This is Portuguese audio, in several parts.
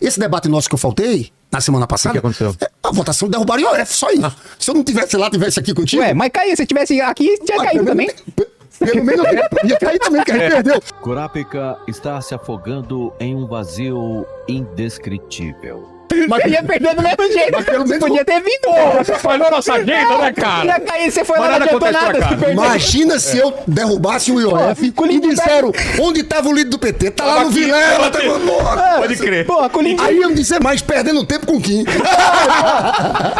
Esse debate nosso que eu faltei, na semana passada... O que aconteceu? A votação derrubaram o IOF, só isso. Se eu não tivesse lá, tivesse aqui contigo... Ué, mas caiu, se tivesse aqui, tinha caído também. Pelo menos ia cair também, que a gente perdeu. Curapica está se afogando em um vazio indescritível. Mas, Você ia perder do mesmo jeito. Mas pelo menos- Podia ter vindo. Você falhou nossa agenda, né, cara? Ia cair, você foi Mas lá, não nada adiantou acontece nada. pra cá. se perdeu. imagina se eu derrubasse o IOF Pô, com o e Lindbergh- disseram onde estava o líder do PT. Tá lá no aqui, Vilela. tava aqui. Porra. Pode crer. Pô, com o Aí eu disse, mas perdendo tempo com quem?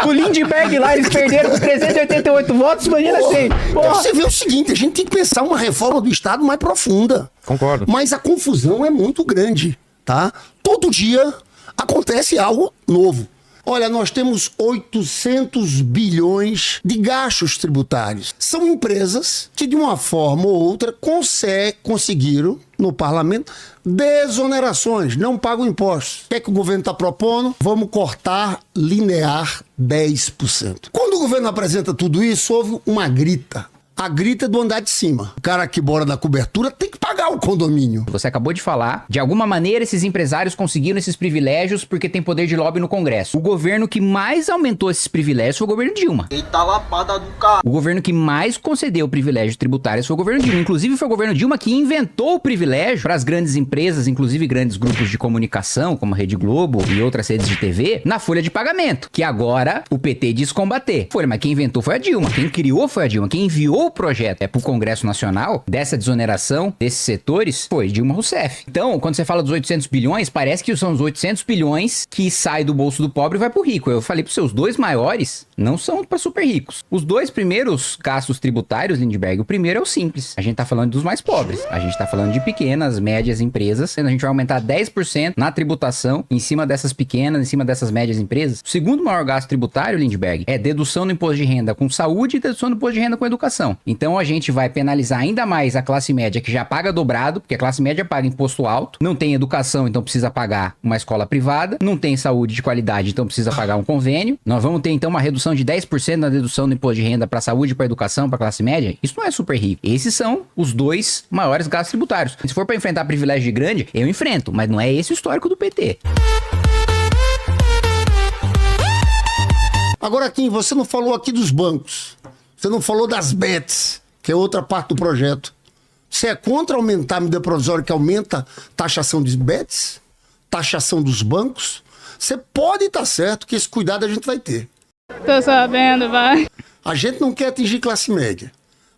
O Lindbergh lá, eles perderam com 388 votos, imagina assim. Porra. Você vê o seguinte, a gente tem que pensar uma reforma do Estado mais profunda. Concordo. Mas a confusão é muito grande, tá? Todo dia acontece algo novo. Olha, nós temos 800 bilhões de gastos tributários. São empresas que, de uma forma ou outra, conseguiram, no parlamento, desonerações, não pagam impostos. O que é que o governo está propondo? Vamos cortar linear 10%. Quando o governo apresenta tudo isso, houve uma grita. A grita é do andar de cima. O cara que mora na cobertura tem que pagar o condomínio. Você acabou de falar, de alguma maneira esses empresários conseguiram esses privilégios porque tem poder de lobby no Congresso. O governo que mais aumentou esses privilégios foi o governo Dilma. Eita lapada do carro. O governo que mais concedeu privilégios tributários foi o governo Dilma. Inclusive foi o governo Dilma que inventou o privilégio para as grandes empresas, inclusive grandes grupos de comunicação, como a Rede Globo e outras redes de TV, na folha de pagamento, que agora o PT diz combater. Folha, mas quem inventou foi a Dilma. Quem criou foi a Dilma. Quem enviou o projeto para o Congresso Nacional dessa desoneração desses setores foi Dilma Rousseff. Então, quando você fala dos 800 bilhões, parece que são os 800 bilhões que saem do bolso do pobre e vai pro rico. Eu falei para os seus dois maiores, não são para super ricos. Os dois primeiros gastos tributários, Lindbergh, o primeiro é o simples. A gente tá falando dos mais pobres. A gente tá falando de pequenas, médias empresas. A gente vai aumentar 10% na tributação em cima dessas pequenas, em cima dessas médias empresas. O segundo maior gasto tributário, Lindbergh, é dedução no imposto de renda com saúde e dedução no imposto de renda com educação. Então a gente vai penalizar ainda mais a classe média que já paga dobrado, porque a classe média paga imposto alto, não tem educação, então precisa pagar uma escola privada, não tem saúde de qualidade, então precisa pagar um convênio. Nós vamos ter então uma redução de 10% na dedução do imposto de renda para saúde e para educação, para classe média. Isso não é super rico. Esses são os dois maiores gastos tributários. Se for para enfrentar privilégio de grande, eu enfrento, mas não é esse o histórico do PT. Agora, Kim, você não falou aqui dos bancos. Você não falou das bets, que é outra parte do projeto. Você é contra aumentar a medida provisória que aumenta a taxação de bets? Taxação dos bancos? Você pode estar certo que esse cuidado a gente vai ter. Tô sabendo, vai. A gente não quer atingir classe média.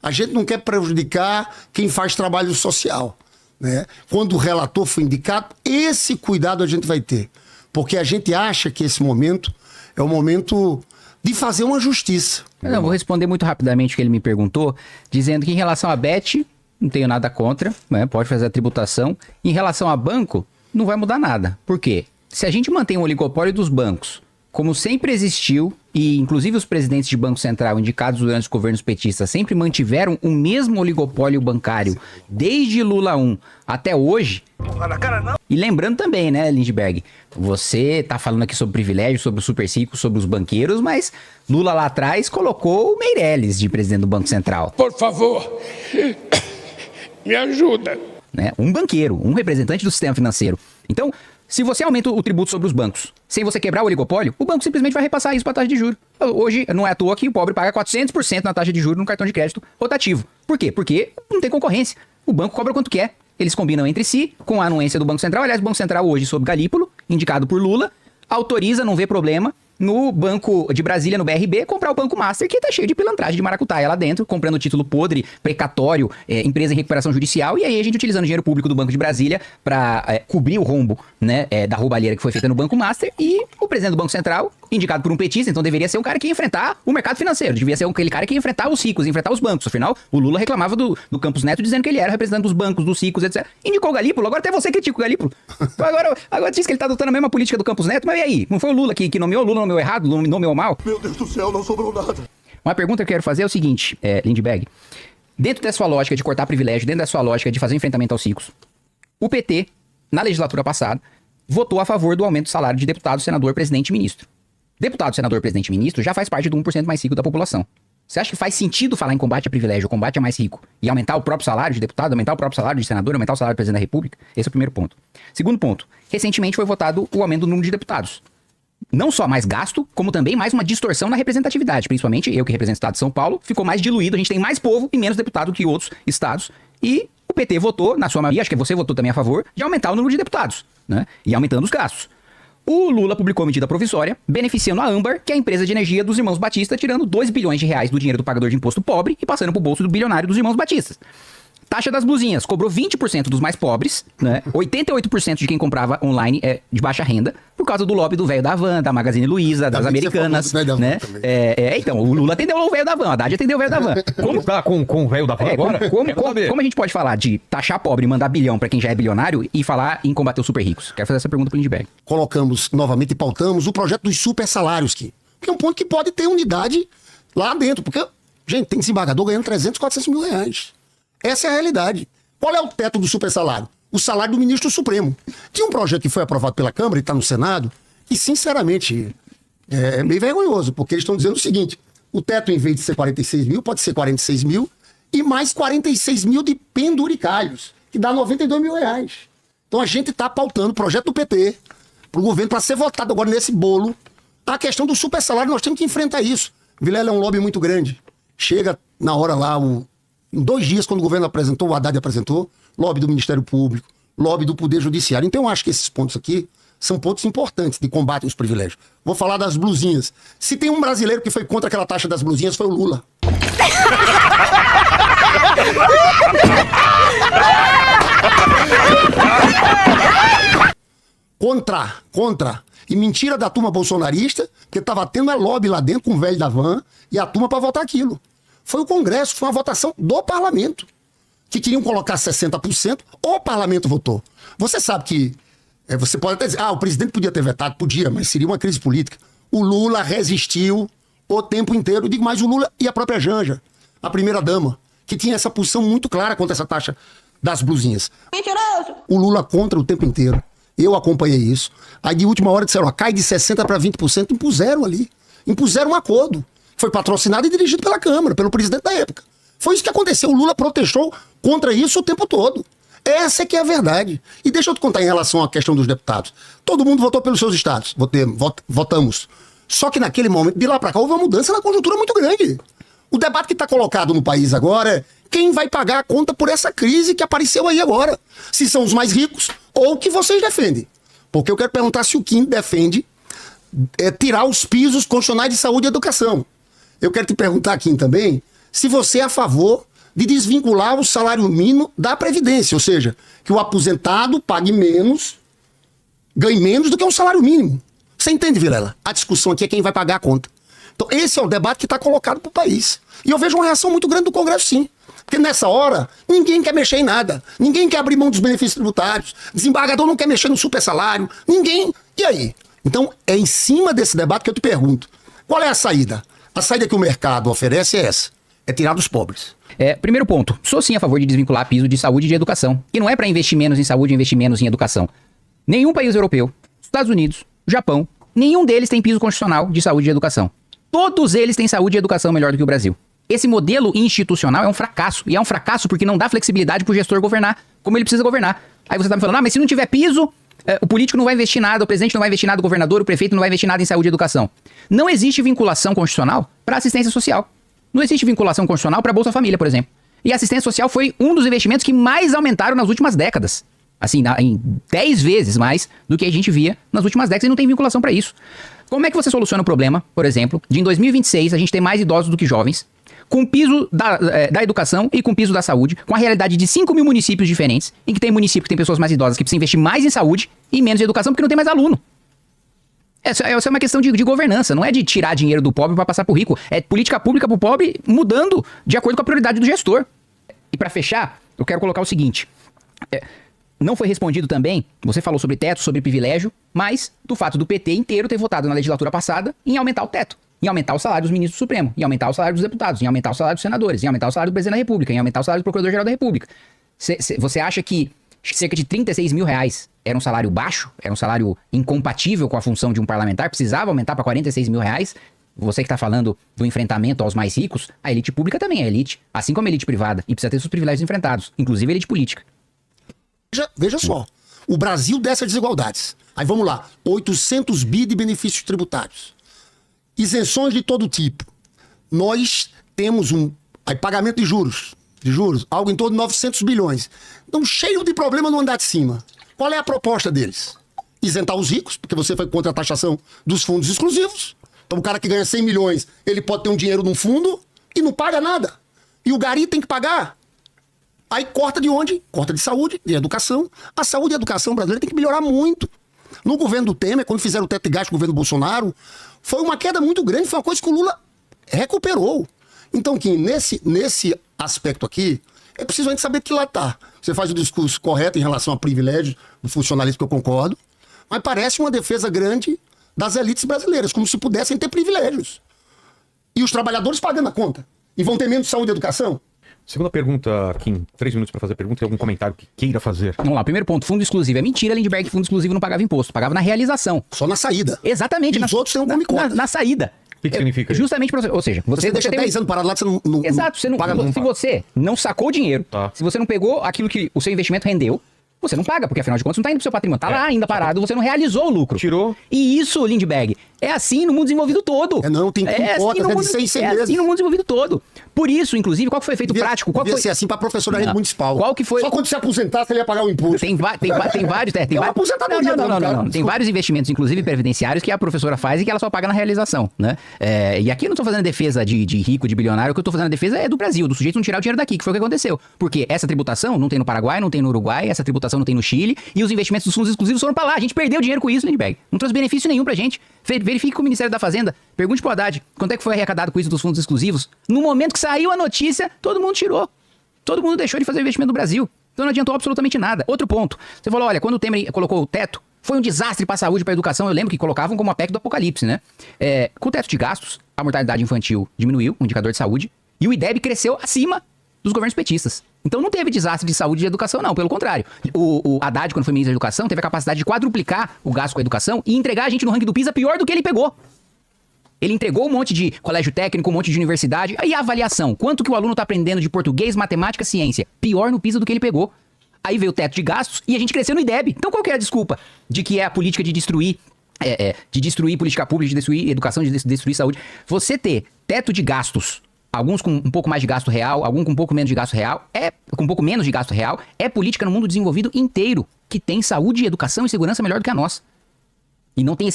A gente não quer prejudicar quem faz trabalho social, né? Quando o relator foi indicado, esse cuidado a gente vai ter. Porque a gente acha que esse momento é o momento de fazer uma justiça. Eu vou responder muito rapidamente o que ele me perguntou, dizendo que em relação a bet, não tenho nada contra, né? Pode fazer a tributação. Em relação a banco, não vai mudar nada. Por quê? Se a gente mantém o oligopólio dos bancos, como sempre existiu, e inclusive os presidentes de Banco Central indicados durante os governos petistas sempre mantiveram o mesmo oligopólio bancário, desde Lula 1 até hoje. E lembrando também, né, Lindbergh, você tá falando aqui sobre privilégio, sobre os super ricos, sobre os banqueiros, mas Lula lá atrás colocou o Meirelles de presidente do Banco Central. Por favor, me ajuda. Né? Um banqueiro, um representante do sistema financeiro. Então, se você aumenta o tributo sobre os bancos, sem você quebrar o oligopólio, o banco simplesmente vai repassar isso para a taxa de juros. Hoje, não é à toa que o pobre paga 400% na taxa de juros no cartão de crédito rotativo. Por quê? Porque não tem concorrência. O banco cobra quanto quer. Eles combinam entre si, com a anuência do Banco Central. Aliás, o Banco Central hoje, sob Galípolo, indicado por Lula, autoriza, não vê problema, no Banco de Brasília, no BRB, comprar o Banco Master, que tá cheio de pilantragem de maracutaia lá dentro, comprando título podre, precatório, empresa em recuperação judicial, e aí a gente utilizando o dinheiro público do Banco de Brasília para cobrir o rombo, né, da roubalheira que foi feita no Banco Master, e o presidente do Banco Central, indicado por um petista, então deveria ser um cara que ia enfrentar o mercado financeiro, devia ser aquele cara que ia enfrentar os ricos, enfrentar os bancos. Afinal, o Lula reclamava do Campos Neto dizendo que ele era representante dos bancos, dos ricos, etc. Indicou o Galípolo, agora até você critica o Galípolo. Agora diz que ele tá adotando a mesma política do Campos Neto, mas e aí? Não foi o Lula que nomeou? Lula nomeou errado? Lula nomeou mal? Meu Deus do céu, não sobrou nada. Uma pergunta que eu quero fazer é o seguinte, Lindbergh. Dentro da sua lógica de cortar privilégio, dentro da sua lógica de fazer enfrentamento aos ricos, o PT, na legislatura passada, votou a favor do aumento do salário de deputado, senador, presidente e ministro. Deputado, senador, presidente e ministro já faz parte do 1% mais rico da população. Você acha que faz sentido falar em combate a privilégio, combate a mais rico, e aumentar o próprio salário de deputado, aumentar o próprio salário de senador, aumentar o salário do presidente da República? Esse é o primeiro ponto. Segundo ponto, recentemente foi votado o aumento do número de deputados. Não só mais gasto, como também mais uma distorção na representatividade. Principalmente eu que represento o estado de São Paulo, ficou mais diluído, a gente tem mais povo e menos deputado que outros estados. E o PT votou, na sua maioria, acho que você votou também a favor, de aumentar o número de deputados, né? E aumentando os gastos. O Lula publicou medida provisória, beneficiando a Âmbar, que é a empresa de energia dos irmãos Batista, tirando 2 bilhões de reais do dinheiro do pagador de imposto pobre e passando pro bolso do bilionário dos irmãos Batistas. Taxa das blusinhas, cobrou 20% dos mais pobres, né? 88% de quem comprava online é de baixa renda, por causa do lobby do velho da Van, da Magazine Luiza, das Americanas, né? Então, o Lula atendeu o velho da Van, o Haddad atendeu o velho da Van. Como tá com o velho da Van agora? Como a gente pode falar de taxar pobre e mandar bilhão pra quem já é bilionário e falar em combater os super ricos? Quero fazer essa pergunta pro Lindbergh. Colocamos novamente e pautamos o projeto dos super salários, que é um ponto que pode ter unidade lá dentro, porque, gente, tem desembargador ganhando 300, 400 mil reais. Essa é a realidade. Qual é o teto do super salário? O salário do ministro Supremo. Tinha um projeto que foi aprovado pela Câmara e está no Senado, e sinceramente é meio vergonhoso, porque eles estão dizendo o seguinte: o teto, em vez de ser 46 mil, pode ser 46 mil e mais 46 mil de penduricalhos, que dá 92 mil reais. Então a gente está pautando o projeto do PT para o governo, para ser votado agora nesse bolo. A questão do super salário, nós temos que enfrentar isso. Vilela é um lobby muito grande. Chega na hora lá, em 2 dias, quando o governo apresentou, o Haddad apresentou, lobby do Ministério Público, lobby do Poder Judiciário. Então eu acho que esses pontos aqui são pontos importantes de combate aos privilégios. Vou falar das blusinhas. Se tem um brasileiro que foi contra aquela taxa das blusinhas, foi o Lula. Contra. E mentira da turma bolsonarista, porque estava tendo lobby lá dentro com o velho da Van e a turma para votar aquilo. Foi o Congresso, foi uma votação do Parlamento, que queriam colocar 60%, o Parlamento votou. Você sabe que, você pode até dizer, o presidente podia ter vetado, podia, mas seria uma crise política. O Lula resistiu o tempo inteiro. Eu digo mais, o Lula e a própria Janja, a primeira-dama, que tinha essa posição muito clara contra essa taxa das blusinhas. Mentiroso! O Lula contra o tempo inteiro. Eu acompanhei isso. Aí de última hora disseram, cai de 60% para 20%, impuseram ali. Impuseram um acordo. Foi patrocinado e dirigido pela Câmara, pelo presidente da época. Foi isso que aconteceu. O Lula protestou contra isso o tempo todo. Essa é que é a verdade. E deixa eu te contar em relação à questão dos deputados. Todo mundo votou pelos seus estados. Votamos. Só que naquele momento, de lá para cá, houve uma mudança na conjuntura muito grande. O debate que está colocado no país agora é quem vai pagar a conta por essa crise que apareceu aí agora. Se são os mais ricos ou o que vocês defendem. Porque eu quero perguntar se o Kim defende tirar os pisos constitucionais de saúde e educação. Eu quero te perguntar aqui também se você é a favor de desvincular o salário mínimo da Previdência, ou seja, que o aposentado pague menos, ganhe menos do que um salário mínimo. Você entende, Vilela? A discussão aqui é quem vai pagar a conta. Então esse é o debate que está colocado para o país. E eu vejo uma reação muito grande do Congresso, sim. Porque nessa hora, ninguém quer mexer em nada. Ninguém quer abrir mão dos benefícios tributários. Desembargador não quer mexer no super salário. Ninguém. E aí? Então é em cima desse debate que eu te pergunto. Qual é a saída? A saída que o mercado oferece é essa. É tirar dos pobres. Primeiro ponto. Sou sim a favor de desvincular piso de saúde e de educação. E não é para investir menos em saúde e investir menos em educação. Nenhum país europeu, Estados Unidos, Japão, nenhum deles tem piso constitucional de saúde e educação. Todos eles têm saúde e educação melhor do que o Brasil. Esse modelo institucional é um fracasso. E é um fracasso porque não dá flexibilidade pro gestor governar como ele precisa governar. Aí você tá me falando, mas se não tiver piso, o político não vai investir nada, o presidente não vai investir nada, o governador, o prefeito não vai investir nada em saúde e educação. Não existe vinculação constitucional para assistência social. Não existe vinculação constitucional para Bolsa Família, por exemplo. E a assistência social foi um dos investimentos que mais aumentaram nas últimas décadas. Assim, em 10 vezes mais do que a gente via nas últimas décadas e não tem vinculação para isso. Como é que você soluciona o problema, por exemplo, de em 2026 a gente ter mais idosos do que jovens, com piso da educação e com piso da saúde, com a realidade de 5 mil municípios diferentes, em que tem município que tem pessoas mais idosas que precisam investir mais em saúde e menos em educação porque não tem mais aluno. Essa é uma questão de governança, não é de tirar dinheiro do pobre para passar pro rico. É política pública pro pobre mudando de acordo com a prioridade do gestor. E para fechar, eu quero colocar o seguinte. Não foi respondido também, você falou sobre teto, sobre privilégio, mas do fato do PT inteiro ter votado na legislatura passada em aumentar o teto, em aumentar o salário dos ministros do Supremo, em aumentar o salário dos deputados, em aumentar o salário dos senadores, em aumentar o salário do presidente da República, em aumentar o salário do Procurador-Geral da República. Você acha que cerca de 36 mil reais era um salário baixo, era um salário incompatível com a função de um parlamentar, precisava aumentar para 46 mil reais? você que tá falando do enfrentamento aos mais ricos, a elite pública também é elite, assim como a elite privada, e precisa ter seus privilégios enfrentados, inclusive a elite política. Veja só, o Brasil dessas desigualdades. Aí vamos lá, 800 bi de benefícios tributários. Isenções de todo tipo. Nós temos pagamento de juros, algo em torno de 900 bilhões. Então, cheio de problema no andar de cima. Qual é a proposta deles? Isentar os ricos, porque você foi contra a taxação dos fundos exclusivos. Então, o cara que ganha 100 milhões, ele pode ter um dinheiro num fundo e não paga nada. E o gari tem que pagar. Aí corta de onde? Corta de saúde, de educação. A saúde e a educação brasileira tem que melhorar muito. No governo do Temer, quando fizeram o teto de gasto no governo do Bolsonaro, foi uma queda muito grande, foi uma coisa que o Lula recuperou. Então, Kim, nesse aspecto aqui, é preciso a gente saber que lá tá. Você faz o discurso correto em relação a privilégios do funcionalismo, que eu concordo, mas parece uma defesa grande das elites brasileiras, como se pudessem ter privilégios. E os trabalhadores pagando a conta. E vão ter menos saúde e educação? Segunda pergunta, Kim. 3 minutos pra fazer a pergunta e algum comentário que queira fazer. Vamos lá, primeiro ponto, fundo exclusivo. É mentira, Lindbergh, que fundo exclusivo não pagava imposto, pagava na realização. Só na saída. Exatamente. E os outros têm um come conta. Na saída. O que significa isso? Justamente pra você. Ou seja, Você deixa tem 10 anos parado lá, você não Exato, você não, paga. se você não sacou o dinheiro, Tá. se você não pegou aquilo que o seu investimento rendeu, você não paga, porque afinal de contas não tá indo pro seu patrimônio, tá lá ainda parado, você não realizou o lucro. Tirou. E isso, Lindbergh, é assim no mundo desenvolvido todo. Não, tem cotas, no é de mundo, 6 é meses. assim no mundo desenvolvido todo. Por isso, inclusive, qual que foi o efeito prático? Qual Devia foi... ser assim pra professoraria municipal. Qual que foi... Só quando se aposentasse ele ia pagar o imposto. Tem vários... Tem uma aposentadoria não. cara. Tem vários investimentos, inclusive previdenciários, que a professora faz e que ela só paga na realização, né? E aqui eu não tô fazendo defesa de rico, de bilionário, o que eu tô fazendo defesa é do Brasil, do sujeito não tirar o dinheiro daqui, que foi o que aconteceu. Porque essa tributação não tem no Paraguai, não tem no Uruguai, essa tributação não tem no Chile, e os investimentos dos fundos exclusivos foram pra lá. A gente perdeu dinheiro com isso, Lindbergh. Não trouxe benefício nenhum pra gente. Verifique com o Ministério da Fazenda, pergunte pro Haddad, quanto é que foi arrecadado com isso dos fundos exclusivos? No momento que saiu a notícia, todo mundo tirou. Todo mundo deixou de fazer investimento no Brasil. Então não adiantou absolutamente nada. Outro ponto. Você falou, olha, quando o Temer colocou o teto, foi um desastre pra saúde e pra educação. Eu lembro que colocavam como a PEC do apocalipse, né? Com o teto de gastos, a mortalidade infantil diminuiu, um indicador de saúde, e o IDEB cresceu acima dos governos petistas. Então não teve desastre de saúde e de educação, não. Pelo contrário. O Haddad, quando foi ministro da Educação, teve a capacidade de quadruplicar o gasto com a educação e entregar a gente no ranking do PISA pior do que ele pegou. Ele entregou um monte de colégio técnico, um monte de universidade. Aí a avaliação. Quanto que o aluno tá aprendendo de português, matemática, ciência? Pior no PISA do que ele pegou. Aí veio o teto de gastos e a gente cresceu no IDEB. Então qual que é a desculpa? De que é a política de destruir política pública, de destruir educação, de destruir saúde. Você ter teto de gastos, alguns com um pouco mais de gasto real, alguns com um pouco menos de gasto real, com um pouco menos de gasto real, é política no mundo desenvolvido inteiro, que tem saúde, educação e segurança melhor do que a nossa. E não tem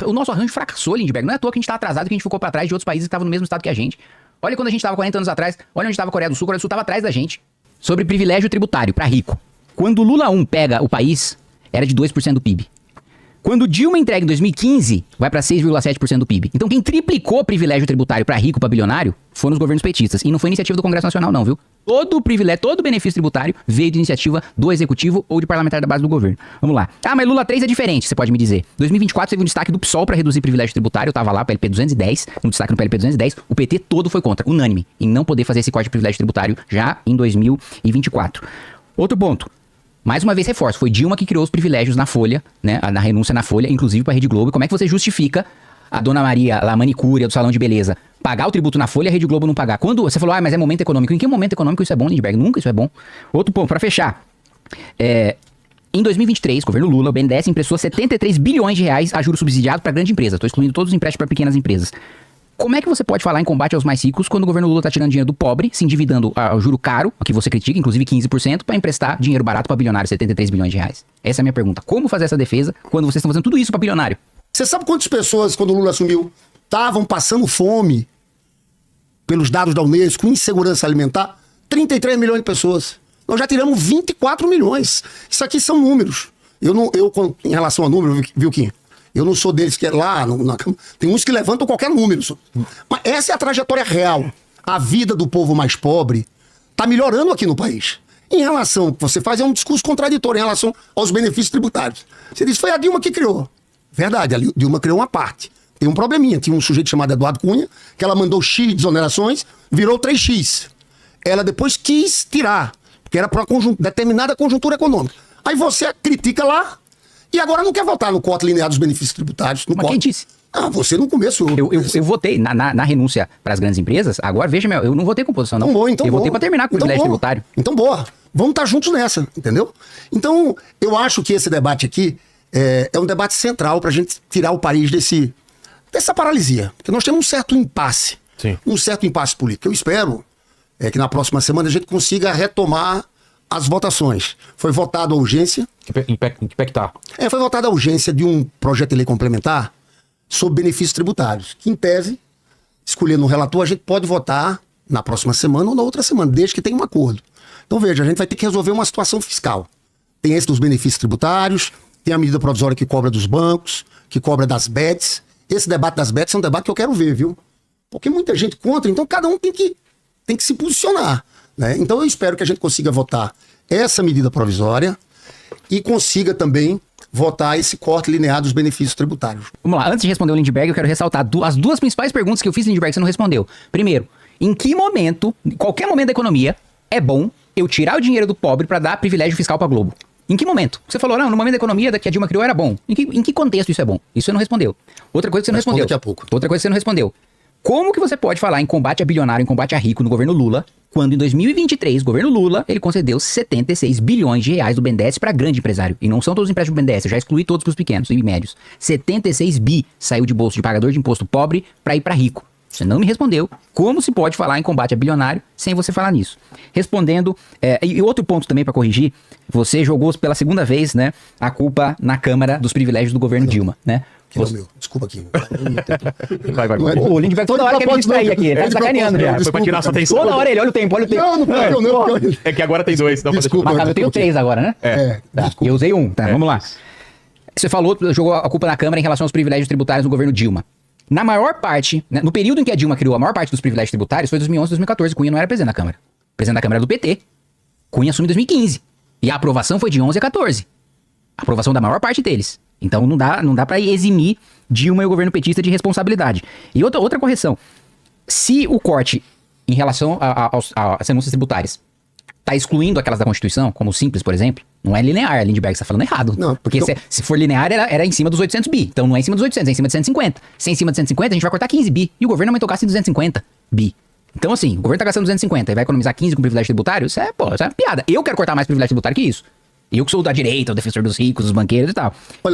o nosso arranjo fracassou, Lindbergh. Não é à toa que a gente tá atrasado, que a gente ficou pra trás de outros países que estavam no mesmo estado que a gente. Olha quando a gente tava 40 anos atrás, olha onde tava a Coreia do Sul tava atrás da gente. Sobre privilégio tributário pra rico. Quando o Lula 1 pega o país, era de 2% do PIB. Quando Dilma entrega em 2015, vai pra 6,7% do PIB. Então quem triplicou privilégio tributário pra rico, pra bilionário, foram os governos petistas. E não foi iniciativa do Congresso Nacional não, viu? Todo privilégio, todo benefício tributário veio de iniciativa do Executivo ou de parlamentar da base do governo. Vamos lá. Ah, mas Lula 3 é diferente, você pode me dizer. 2024 teve um destaque do PSOL pra reduzir privilégio tributário. Eu tava lá, PLP 210, um destaque no PLP 210. O PT todo foi contra, unânime, em não poder fazer esse corte de privilégio tributário já em 2024. Outro ponto. Mais uma vez reforço, foi Dilma que criou os privilégios na Folha, né, na renúncia na Folha, inclusive pra Rede Globo. E como é que você justifica a Dona Maria, lá manicúria do salão de beleza, pagar o tributo na Folha e a Rede Globo não pagar? Quando você falou, mas é momento econômico. Em que momento econômico isso é bom, Lindbergh? Nunca isso é bom. Outro ponto, pra fechar. Em 2023, governo Lula, o BNDES emprestou 73 bilhões de reais a juros subsidiados pra grande empresa. Tô excluindo todos os empréstimos para pequenas empresas. Como é que você pode falar em combate aos mais ricos quando o governo Lula tá tirando dinheiro do pobre, se endividando ao juro caro, que você critica, inclusive 15%, pra emprestar dinheiro barato pra bilionário, 73 bilhões de reais? Essa é a minha pergunta. Como fazer essa defesa quando vocês estão fazendo tudo isso pra bilionário? Você sabe quantas pessoas, quando o Lula assumiu, estavam passando fome pelos dados da Unesco, insegurança alimentar? 33 milhões de pessoas. Nós já tiramos 24 milhões. Isso aqui são números. Em relação a número, viu, Kim? Eu não sou deles que é lá, tem uns que levantam qualquer número. Mas essa é a trajetória real. A vida do povo mais pobre está melhorando aqui no país. Em relação, você faz um discurso contraditório em relação aos benefícios tributários. Você diz, foi a Dilma que criou. Verdade, a Dilma criou uma parte. Tem um probleminha, tinha um sujeito chamado Eduardo Cunha, que ela mandou X de desonerações, virou 3X. Ela depois quis tirar, porque era para uma determinada conjuntura econômica. Aí você critica lá E agora não quer votar no corte linear dos benefícios tributários. No Mas corte. quem disse? Ah, você no começo. Eu votei na renúncia para as grandes empresas. Agora, veja, eu não votei com oposição, não. Então, bom, então eu votei bom. para terminar com o Então, privilégio bom. tributário. Então, boa. Vamos estar juntos nessa, entendeu? Então, eu acho que esse debate aqui é um debate central para a gente tirar o país dessa paralisia. Porque nós temos um certo impasse. Sim. Um certo impasse político. Eu espero que na próxima semana a gente consiga retomar as votações. Foi votada a urgência. Em pé que tá? Foi votada a urgência de um projeto de lei complementar sobre benefícios tributários, que em tese, escolhendo um relator, a gente pode votar na próxima semana ou na outra semana, desde que tenha um acordo. Então veja, a gente vai ter que resolver uma situação fiscal. Tem esse dos benefícios tributários, tem a medida provisória que cobra dos bancos, que cobra das bets. Esse debate das bets é um debate que eu quero ver, viu? Porque muita gente contra, então cada um tem que se posicionar, né? Então eu espero que a gente consiga votar essa medida provisória e consiga também votar esse corte linear dos benefícios tributários. Vamos lá, antes de responder o Lindbergh, eu quero ressaltar as duas principais perguntas que eu fiz, Lindbergh, você não respondeu. Primeiro, em que momento, em qualquer momento da economia, é bom eu tirar o dinheiro do pobre para dar privilégio fiscal para Globo? Em que momento? Você falou, não, no momento da economia que a Dilma criou era bom. Em que contexto isso é bom? Isso você não respondeu. Outra coisa que você não Respondo respondeu. daqui a pouco. Outra coisa que você não respondeu. Como que você pode falar em combate a bilionário, em combate a rico no governo Lula, quando em 2023, o governo Lula, ele concedeu 76 bilhões de reais do BNDES para grande empresário. E não são todos os empréstimos do BNDES, eu já excluí todos para os pequenos e médios. 76 bi saiu de bolso de pagador de imposto pobre para ir para rico. Você não me respondeu. Como se pode falar em combate a bilionário sem você falar nisso? Respondendo, e outro ponto também para corrigir, você jogou pela segunda vez, né, a culpa na Câmara dos privilégios do governo Dilma, né? Que não, meu. Desculpa aqui. Vai. Não é de- O Lindbergh toda hora quer me distrair aqui, ele tá de sacaneando propósito, já. não, Foi pra tirar sua atenção. Toda hora ele, olha o tempo. Não foi. É que agora tem dois. Então Desculpa. Mas eu tenho 3 agora, né? Tá. Desculpa. E eu usei 1, tá? Vamos lá. Você falou, jogou a culpa na Câmara em relação aos privilégios tributários no governo Dilma. Na maior parte, né, no período em que a Dilma criou a maior parte dos privilégios tributários, foi 2011, 2014. Cunha não era presidente da Câmara. O presidente da Câmara era do PT. Cunha assume em 2015. E a aprovação foi de 11 a 14. A aprovação da maior parte deles. Então não dá para eximir Dilma e o governo petista de responsabilidade. E outra correção. Se o corte em relação às renúncias tributárias tá excluindo aquelas da Constituição, como o Simples, por exemplo, não é linear, Lindbergh, você tá falando errado. Não, porque então- se for linear, era em cima dos 800 bi. Então não é em cima dos 800, é em cima de 150. Se é em cima de 150, a gente vai cortar 15 bi. E o governo aumentou o gasto em 250 bi. Então assim, o governo tá gastando 250 e vai economizar 15 com privilégio tributário, isso é piada. Eu quero cortar mais privilégio tributário que isso. Eu que sou da direita, o defensor dos ricos, dos banqueiros e tal. Olha,